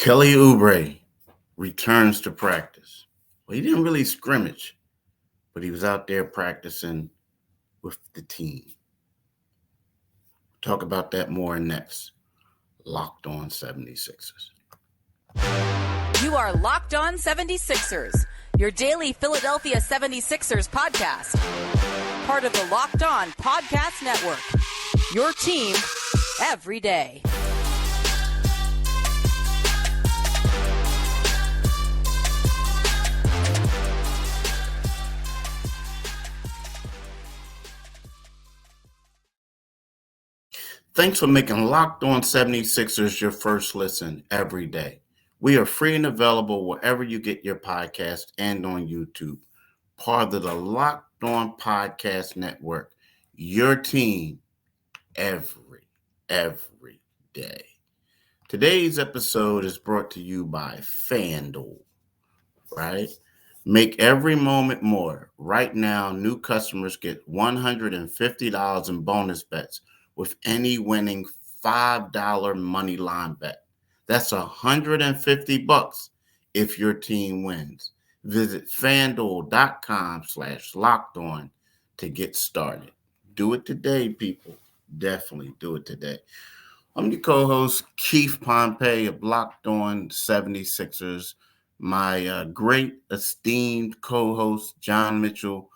Kelly Oubre returns to practice. Well, he didn't really scrimmage, but he was out there practicing with the team. Talk about that more next. Locked on 76ers. You are Locked On 76ers, your daily Philadelphia 76ers podcast. Part of the Locked On Podcast Network. Your team every day. Thanks for making Locked On 76ers your first listen every day. We are free and available wherever you get your podcast and on YouTube. Part of the Locked On Podcast Network. Your team every day. Today's episode is brought to you by FanDuel, right? Make every moment more. Right now, new customers get $150 in bonus bets with any winning $5 money line bet. That's $150 if your team wins. Visit FanDuel.com/lockedon to get started. Do it today, people. Definitely do it today. I'm your co-host, Keith Pompey of Locked On 76ers. My great esteemed co-host, John Mitchell,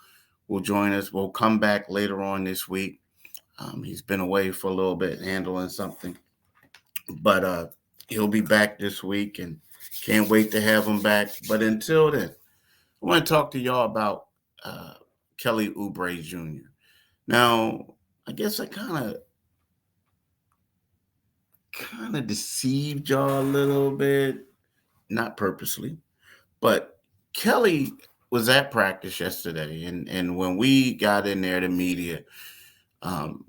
will join us. We'll come back later on this week. He's been away for a little bit handling something, but he'll be back this week and can't wait to have him back. But until then, I want to talk to y'all about Kelly Oubre Jr. Now, I guess I kind of deceived y'all a little bit, not purposely, but Kelly was at practice yesterday, and when we got in there, the media,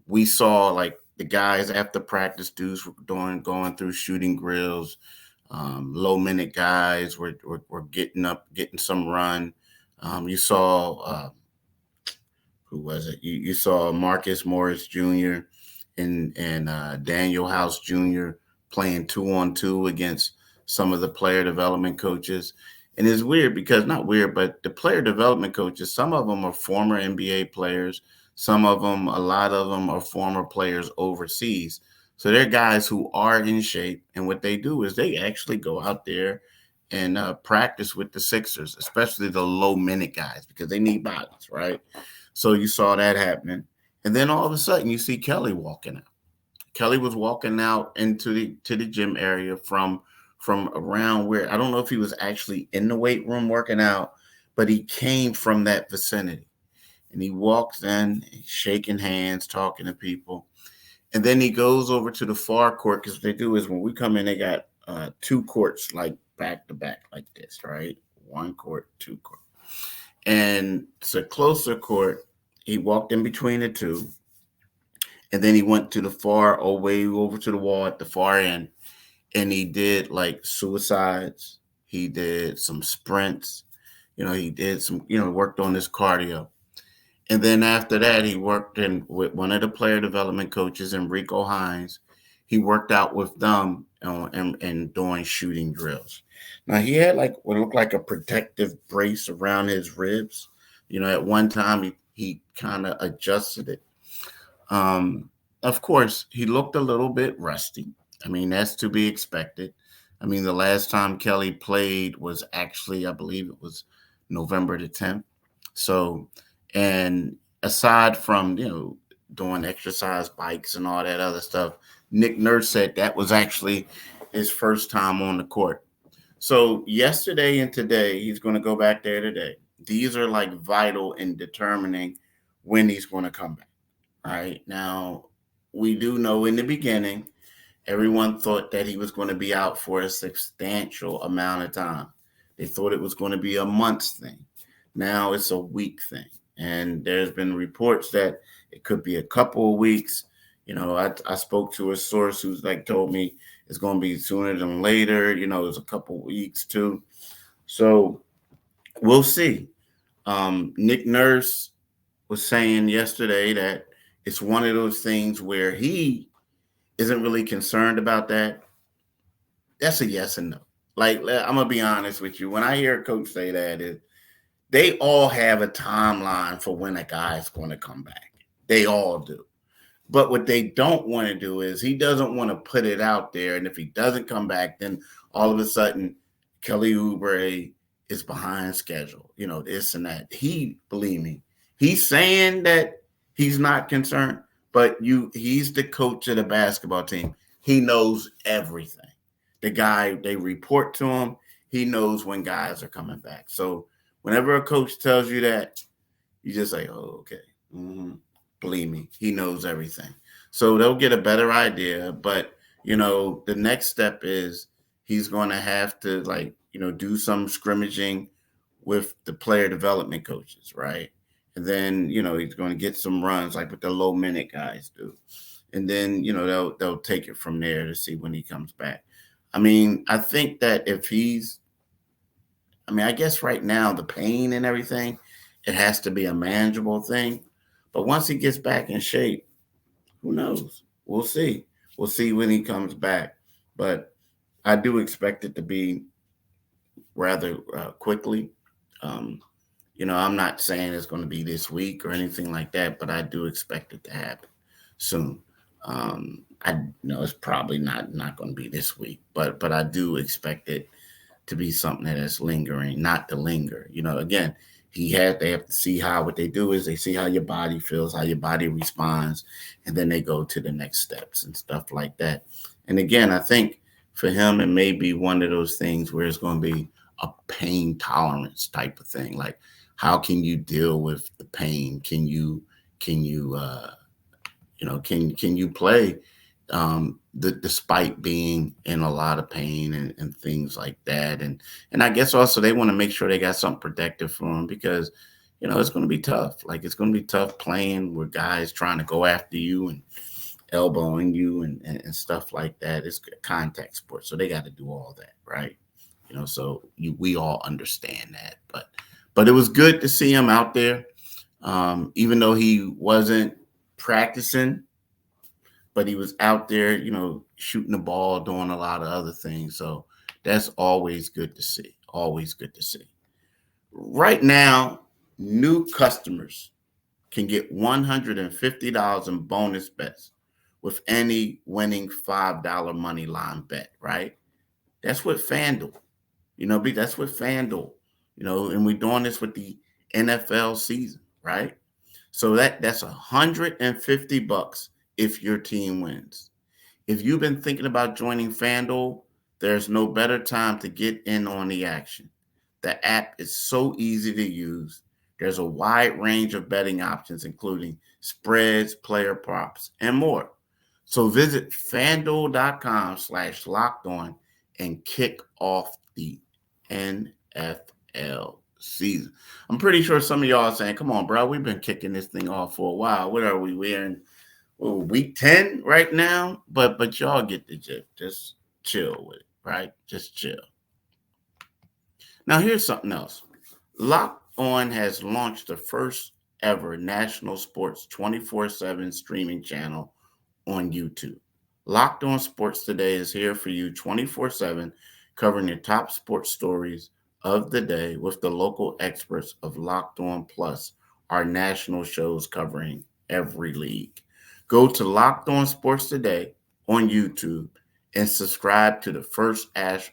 we saw like the guys after practice dudes going through shooting drills. Low minute guys were getting up, getting some run. You saw who was it? You saw Marcus Morris Jr. and Daniel House Jr. playing 2-on-2 against some of the player development coaches. And it's weird because, not weird, but the player development coaches, some of them are former NBA players. Some of them, a lot of them are former players overseas. So they're guys who are in shape. And what they do is they actually go out there and practice with the Sixers, especially the low minute guys, because they need bodies, right? So you saw that happening. And then all of a sudden you see Kelly walking out. Kelly was walking out into the gym area from around where, I don't know if he was actually in the weight room working out, but he came from that vicinity. And he walks in, he's shaking hands, talking to people. And then he goes over to the far court, because what they do is when we come in, they got two courts like back to back like this, right? One court, two court. And it's a closer court. He walked in between the two. And then he went to the far, way over to the wall at the far end. And he did like suicides. He did some sprints. He did some, worked on his cardio. And then after that, he worked in with one of the player development coaches, Enrico Hines. He worked out with them and doing shooting drills. Now, he had like what looked like a protective brace around his ribs. At one time, he kind of adjusted it. Of course, he looked a little bit rusty. I mean, that's to be expected. I mean, the last time Kelly played was actually, I believe it was November the 10th. So, and aside from, doing exercise bikes and all that other stuff, Nick Nurse said that was actually his first time on the court. So yesterday and today, he's going to go back there today. These are like vital in determining when he's going to come back. Right now, we do know in the beginning, everyone thought that he was going to be out for a substantial amount of time. They thought it was going to be a month's thing. Now it's a week thing. And there's been reports that it could be a couple of weeks. I spoke to a source who's told me it's going to be sooner than later. It's a couple of weeks too. So we'll see. Nick Nurse was saying yesterday that it's one of those things where he isn't really concerned about that. That's a yes and no. Like, I'm gonna be honest with you. When I hear a coach say that, they all have a timeline for when a guy's going to come back. They all do. But what they don't want to do is he doesn't want to put it out there. And if he doesn't come back, then all of a sudden Kelly Oubre is behind schedule, this and that. Believe me, he's saying that he's not concerned, but he's the coach of the basketball team. He knows everything. The guy, they report to him. He knows when guys are coming back. So whenever a coach tells you that, you just say, oh, okay. Mm-hmm. Believe me, he knows everything. So they'll get a better idea. But, the next step is he's going to have to, do some scrimmaging with the player development coaches, right? And then, he's going to get some runs like what the low minute guys do. And then, they'll take it from there to see when he comes back. I mean, I think that I guess right now the pain and everything, it has to be a manageable thing. But once he gets back in shape, who knows? We'll see. We'll see when he comes back. But I do expect it to be rather quickly. I'm not saying it's going to be this week or anything like that, but I do expect it to happen soon. I know it's probably not going to be this week, but I do expect it to be something that is lingering, not to linger. Again, they have to see what they do is they see how your body feels, how your body responds, and then they go to the next steps and stuff like that. And again, I think for him, it may be one of those things where it's going to be a pain tolerance type of thing. Like, how can you deal with the pain? Can you play despite being in a lot of pain and things like that. And I guess also they want to make sure they got something protective for him because, it's going to be tough. Like, it's going to be tough playing with guys trying to go after you and elbowing you and stuff like that. It's a contact sport. So they got to do all that. Right. So we all understand that, but it was good to see him out there. Even though he wasn't practicing, but he was out there, shooting the ball, doing a lot of other things. So that's always good to see. Always good to see. Right now, new customers can get $150 in bonus bets with any winning $5 money line bet, right? That's what FanDuel, that's what FanDuel, and we're doing this with the NFL season, right? So that's $150 if your team wins. If you've been thinking about joining FanDuel, there's no better time to get in on the action. The app is so easy to use. There's a wide range of betting options, including spreads, player props, and more. So visit FanDuel.com/lockedon and kick off the NFL season. I'm pretty sure some of y'all are saying, come on, bro, we've been kicking this thing off for a while. What are we? We're in week 10 right now, but y'all get the gist. Just chill with it, right? Just chill. Now, here's something else. Locked On has launched the first ever national sports 24/7 streaming channel on YouTube. Locked On Sports Today is here for you 24/7, covering the top sports stories of the day with the local experts of Locked On Plus, our national shows covering every league. Go to Locked On Sports Today on YouTube and subscribe to the first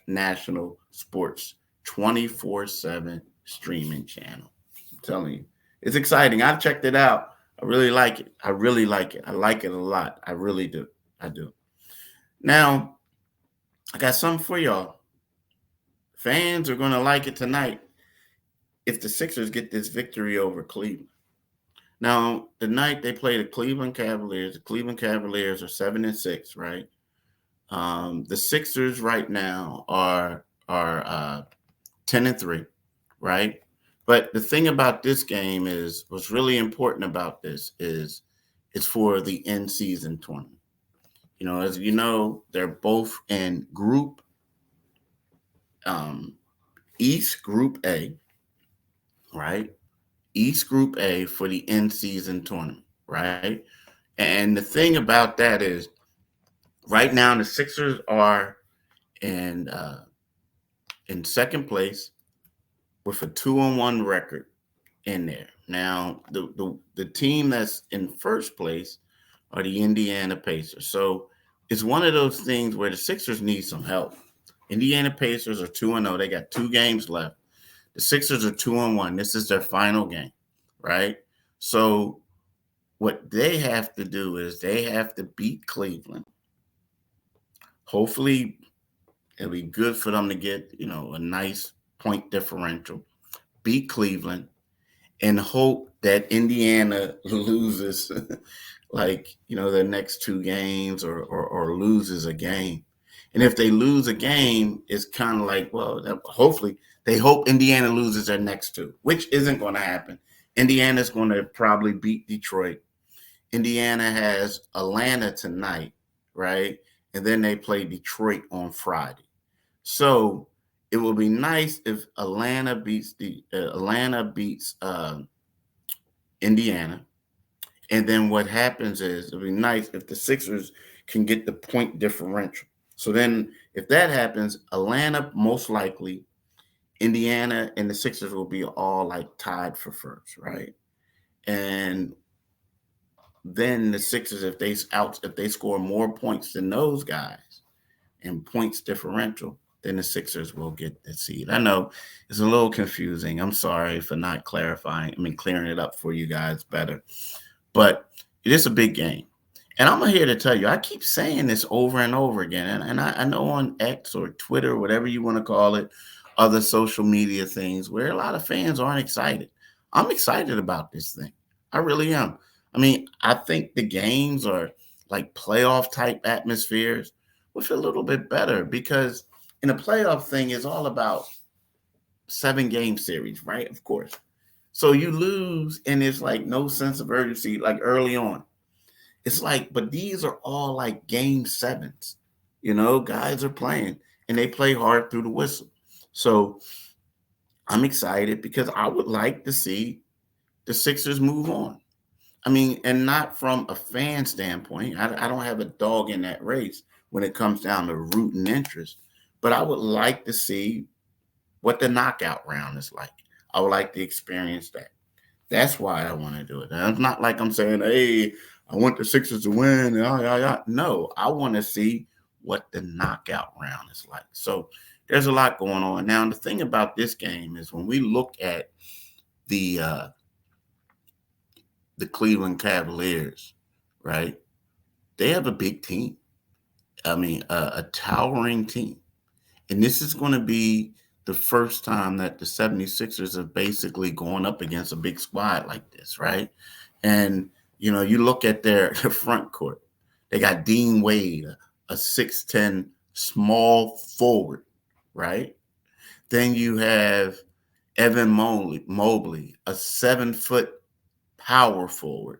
national sports 24/7 streaming channel. I'm telling you, it's exciting. I checked it out. I really like it. I like it a lot. I really do. I do. Now, I got something for y'all. Fans are going to like it tonight if the Sixers get this victory over Cleveland. Now, the night they play the Cleveland Cavaliers are 7-6, right? The Sixers right now are 10-3, right? But the thing about this game is, what's really important about this is it's for the in-season tournament. As you know, they're both in Group East Group A, right? East Group A for the in-season tournament, right? And the thing about that is, right now the Sixers are and in second place with a 2-1 record in there. Now, the team that's in first place are the Indiana Pacers. So it's one of those things where the Sixers need some help. Indiana Pacers are 2-0. They got 2 games left. The Sixers are 2-1. This is their final game, right? So what they have to do is they have to beat Cleveland. Hopefully, it'll be good for them to get, a nice point differential. Beat Cleveland and hope that Indiana loses their next 2 games or loses a game. And if they lose a game, it's kind of like, well, hopefully they hope Indiana loses their next 2, which isn't going to happen. Indiana's going to probably beat Detroit. Indiana has Atlanta tonight, right? And then they play Detroit on Friday. So it will be nice if Atlanta beats Indiana. And then what happens is it'll be nice if the Sixers can get the point differential. So then if that happens, Atlanta most likely, Indiana and the Sixers will be all like tied for first, right? And then the Sixers, if they score more points than those guys and points differential, then the Sixers will get the seed. I know it's a little confusing. I'm sorry for not clearing it up for you guys better. But it is a big game. And I'm here to tell you, I keep saying this over and over again. And I know on X or Twitter, whatever you want to call it, other social media things where a lot of fans aren't excited. I'm excited about this thing. I really am. I mean, I think the games are like playoff type atmospheres with a little bit better because in a playoff thing, it's all about 7-game series, right? Of course. So you lose and it's like no sense of urgency like early on. It's like, but these are all like game 7s. Guys are playing and they play hard through the whistle. So I'm excited because I would like to see the Sixers move on. I mean, and not from a fan standpoint. I don't have a dog in that race when it comes down to root and interest. But I would like to see what the knockout round is like. I would like to experience that. That's why I want to do it. And it's not like I'm saying, hey, I want the Sixers to win. No, I want to see what the knockout round is like. So there's a lot going on. Now, the thing about this game is when we look at the Cleveland Cavaliers, right? They have a big team. I mean, a towering team. And this is going to be the first time that the 76ers have basically gone up against a big squad like this, right? And, you look at their front court. They got Dean Wade, a 6'10 small forward, right? Then you have Evan Mobley, a 7-foot power forward.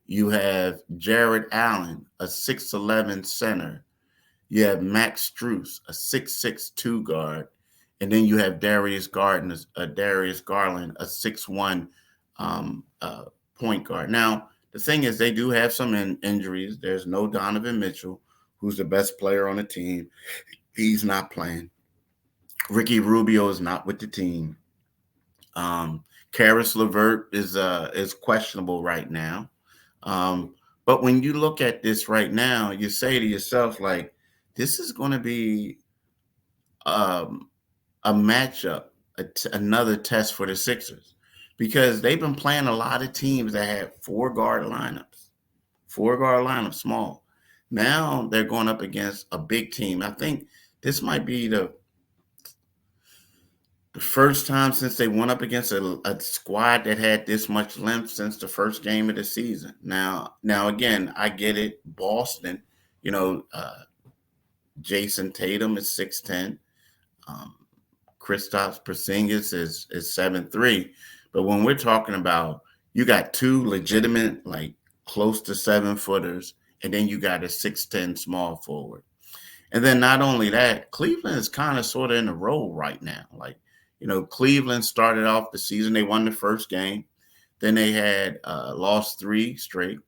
You have Jared Allen, a 6'11 center. You have Max Strus, a 6'6" 2 guard. And then you have Darius Garland, a 6'1" point guard. Now, the thing is, they do have some injuries. There's no Donovan Mitchell, who's the best player on the team. He's not playing. Ricky Rubio is not with the team. Karis LeVert is questionable right now. But when you look at this right now, you say to yourself, like, this is going to be a matchup, another test for the Sixers, because they've been playing a lot of teams that have 4-guard lineups, small. Now they're going up against a big team. I think this might be the first time since they went up against a squad that had this much length since the first game of the season. Now again, I get it. Boston, Jason Tatum is 6'10". Kristaps Porzingis is 7'3". But when we're talking about, you got 2 legitimate, like close to 7-footers, and then you got a 6'10" small forward. And then not only that, Cleveland is kind of sort of in a roll right now. Like, Cleveland started off the season, they won the first game. Then they had lost 3 straight.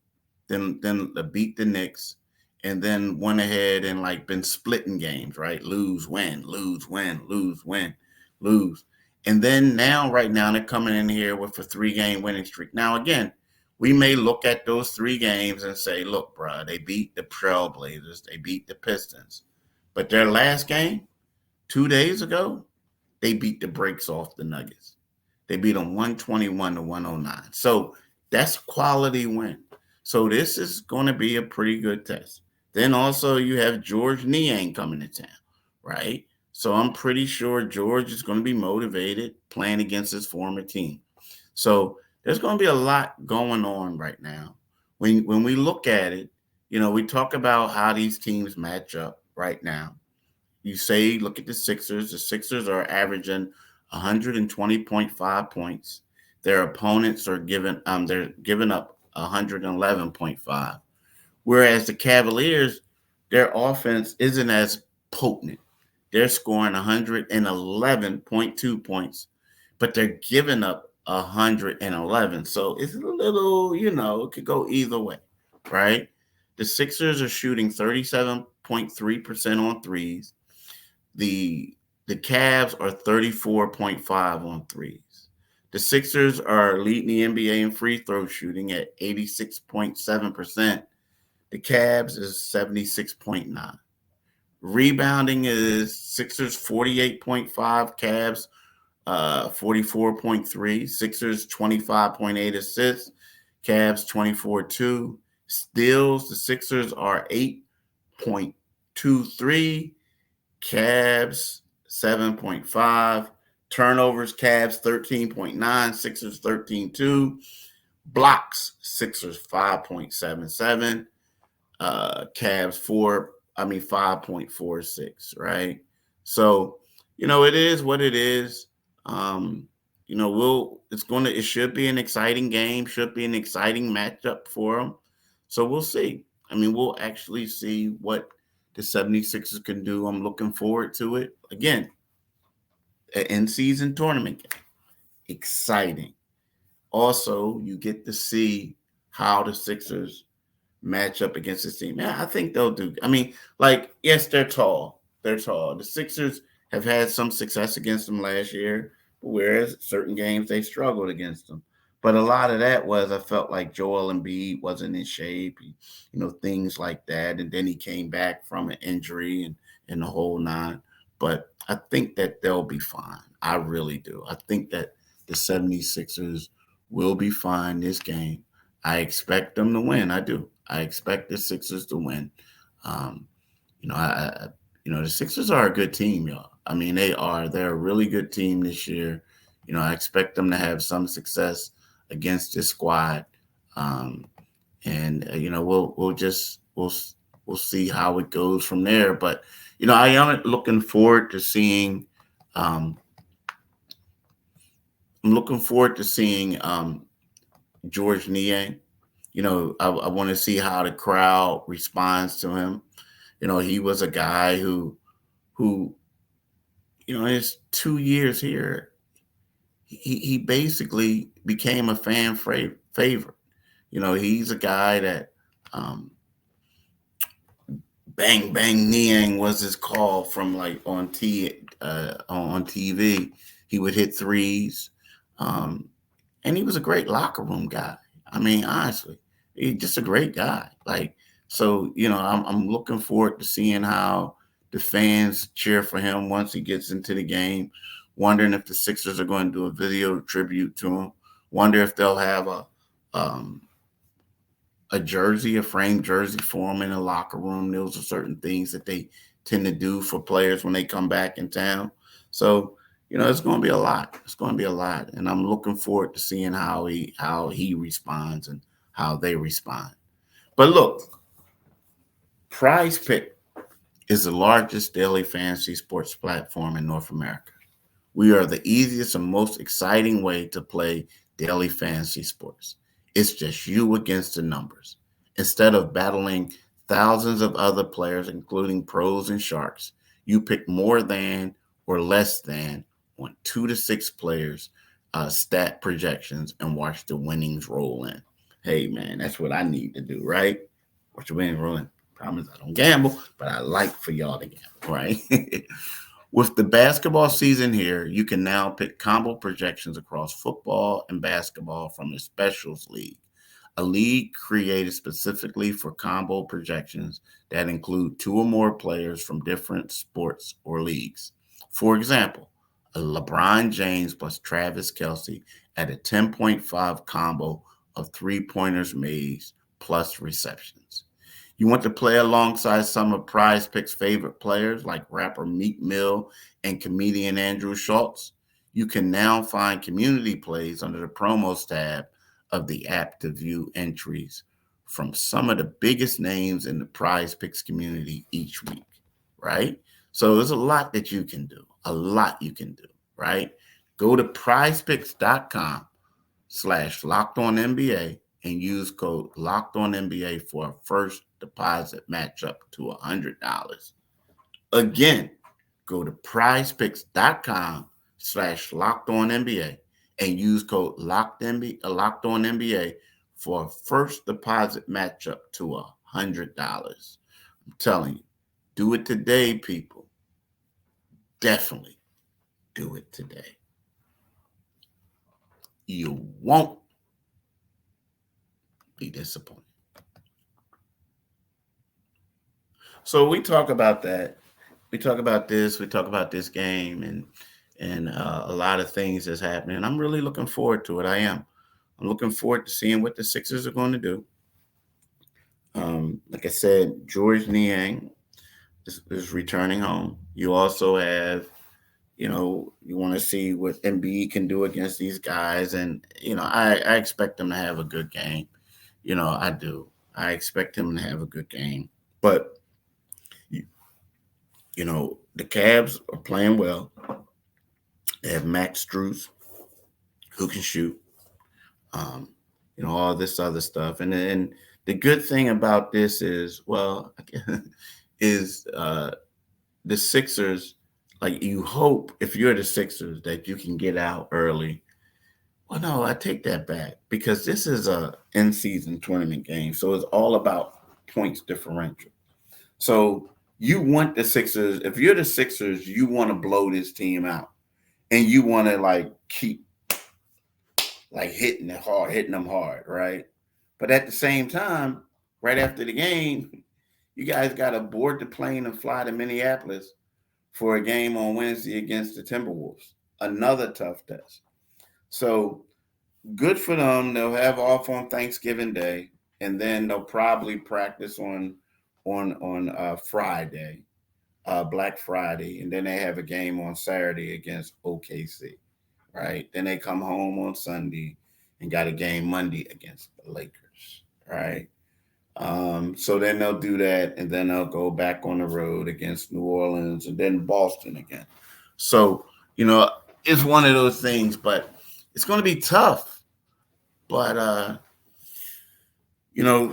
Then they beat the Knicks. and then went ahead and like been splitting games, right? Lose, win, lose, win, lose, win, lose. And then now, right now, they're coming in here with a 3-game winning streak. Now, again, we may look at those 3 games and say, look, bro, they beat the Trailblazers, they beat the Pistons. But their last game, 2 days ago, they beat the brakes off the Nuggets. They beat them 121-109. So that's quality win. So this is going to be a pretty good test. Then also you have George Niang coming to town, right? So I'm pretty sure George is going to be motivated playing against his former team. So there's going to be a lot going on right now. When we look at it, we talk about how these teams match up right now. You say, look at the Sixers. The Sixers are averaging 120.5 points. Their opponents are they're giving up 111.5. Whereas the Cavaliers, their offense isn't as potent. They're scoring 111.2 points, but they're giving up 111. So it's a little, it could go either way, right? The Sixers are shooting 37.3% on threes. The Cavs are 34.5 on threes. The Sixers are leading the NBA in free throw shooting at 86.7%. The Cavs is 76.9. Rebounding is Sixers 48.5, Cavs 44.3. Sixers 25.8 assists, Cavs 24.2. Steals, the Sixers are 8.23. Cavs 7.5. Turnovers, Cavs 13.9. Sixers 13.2. Blocks, Sixers 5.77. Cavs 5.46, right? So, it is what it is. It should be an exciting game, should be an exciting matchup for them. So we'll see. We'll actually see what the 76ers can do. I'm looking forward to it. Again, an in-season tournament game. Exciting. Also, you get to see how the Sixers match up against this team. Yeah, I think they'll do. Yes, they're tall. They're tall. The Sixers have had some success against them last year, whereas certain games they struggled against them. But a lot of that was I felt like Joel Embiid wasn't in shape, things like that. And then he came back from an injury and the whole nine. But I think that they'll be fine. I really do. I think that the 76ers will be fine this game. I expect them to win. I do. I expect the Sixers to win. The Sixers are a good team, y'all. They are. They're a really good team this year. I expect them to have some success against this squad, we'll see how it goes from there. But I am looking forward to seeing. I'm looking forward to seeing George Niang. I want to see how the crowd responds to him. He was a guy who in his 2 years here, he basically became a fan favorite. He's a guy that Bang Bang Niang was his call from on TV. He would hit threes, and he was a great locker room guy. Honestly, he's just a great guy. I'm looking forward to seeing how the fans cheer for him once he gets into the game. Wondering if the Sixers are going to do a video tribute to him. Wonder if they'll have a jersey, a framed jersey for him in the locker room. Those are certain things that they tend to do for players when they come back in town. So, it's going to be a lot. It's going to be a lot. And I'm looking forward to seeing how he responds and how they respond. But look, PrizePicks is the largest daily fantasy sports platform in North America. We are the easiest and most exciting way to play daily fantasy sports. It's just you against the numbers. Instead of battling thousands of other players, including pros and sharks, you pick more than or less than on 2 to 6 players, stat projections, and watch the winnings roll in. Hey, man, that's what I need to do, right? Watch the winnings roll in. Problem is I don't gamble, but I like for y'all to gamble, right? With the basketball season here, you can now pick combo projections across football and basketball from the Specials League, a league created specifically for combo projections that include two or more players from different sports or leagues. For example, a LeBron James plus Travis Kelce at a 10.5 combo of three-pointers made plus receptions. You want to play alongside some of PrizePicks' favorite players like rapper Meek Mill and comedian Andrew Schultz? You can now find community plays under the promos tab of the app to view entries from some of the biggest names in the PrizePicks community each week, right? So there's a lot that you can do, right? Go to prizepicks.com/LockedOnNBA and use code LockedOnNBA for a first deposit matchup to $100. Again, go to prizepicks.com/LockedOnNBA and use code LockedOnNBA for a first deposit matchup to $100. I'm telling you, do it today, people. Definitely do it today. You won't be disappointed. So we talk about that. We talk about this. We talk about this game and a lot of things that's happening. I'm really looking forward to it. I am. I'm looking forward to seeing what the Sixers are going to do. Like I said, George Niang is returning home. You also have, you want to see what Embiid can do against these guys. And, I expect them to have a good game. I do. I expect him to have a good game. But, the Cavs are playing well. They have Max Strus, who can shoot. All this other stuff. And then the good thing about this is, the Sixers, like you hope if you're the Sixers that you can get out early. Well, no, I take that back because this is a in-season tournament game. So it's all about points differential. So you want the Sixers, if you're the Sixers, you want to blow this team out and you want to keep hitting them hard, right? But at the same time, right after the game, you guys got to board the plane and fly to Minneapolis for a game on Wednesday against the Timberwolves. Another tough test. So good for them. They'll have off on Thanksgiving Day, and then they'll probably practice on Friday, Black Friday, and then they have a game on Saturday against OKC. Right? Then they come home on Sunday and got a game Monday against the Lakers. Right? So then they'll do that, and then they'll go back on the road against New Orleans and then Boston again. So, it's one of those things, but it's going to be tough. But,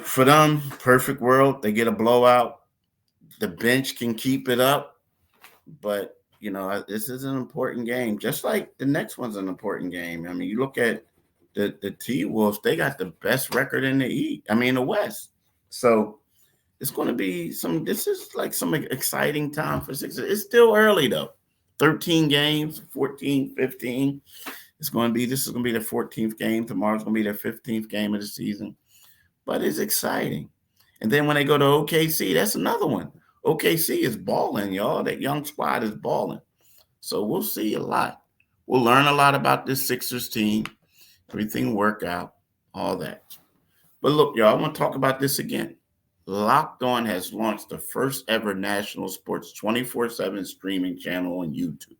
for them, perfect world, they get a blowout. The bench can keep it up, but this is an important game, just like the next one's an important game. I mean, you look at the T-Wolves, they got the best record in the West. So it's going to be this is like some exciting time for Sixers. It's still early though. 13 games, 14, 15. This is going to be the 14th game. Tomorrow's going to be their 15th game of the season. But it's exciting. And then when they go to OKC, that's another one. OKC is balling, y'all. That young squad is balling. So we'll see a lot. We'll learn a lot about this Sixers team. Everything work out, all that. But look, y'all, I want to talk about this again. Locked On has launched the first ever national sports 24/7 streaming channel on YouTube.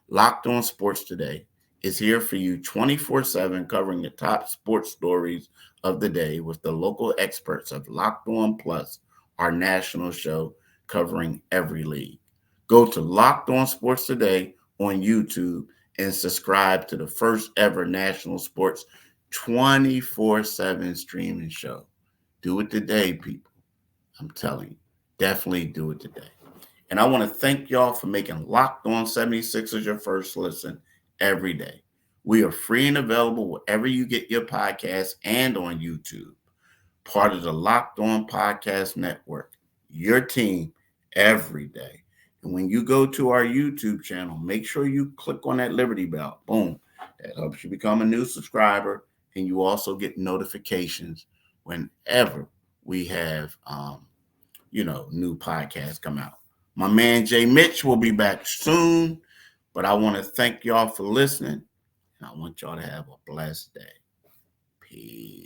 Locked On Sports Today is here for you 24/7, covering the top sports stories of the day with the local experts of Locked On Plus, our national show covering every league. Go to Locked On Sports Today on YouTube and subscribe to the first ever national sports 24/7 streaming show. Do it today, people. I'm telling you, definitely do it today. And I want to thank y'all for making Locked On 76ers your first listen every day. We are free and available wherever you get your podcasts and on YouTube. Part of the Locked On Podcast Network, your team every day. And when you go to our YouTube channel, make sure you click on that Liberty Bell. Boom. That helps you become a new subscriber. And you also get notifications whenever we have, new podcasts come out. My man Jay Mitch will be back soon. But I want to thank y'all for listening. And I want y'all to have a blessed day. Peace.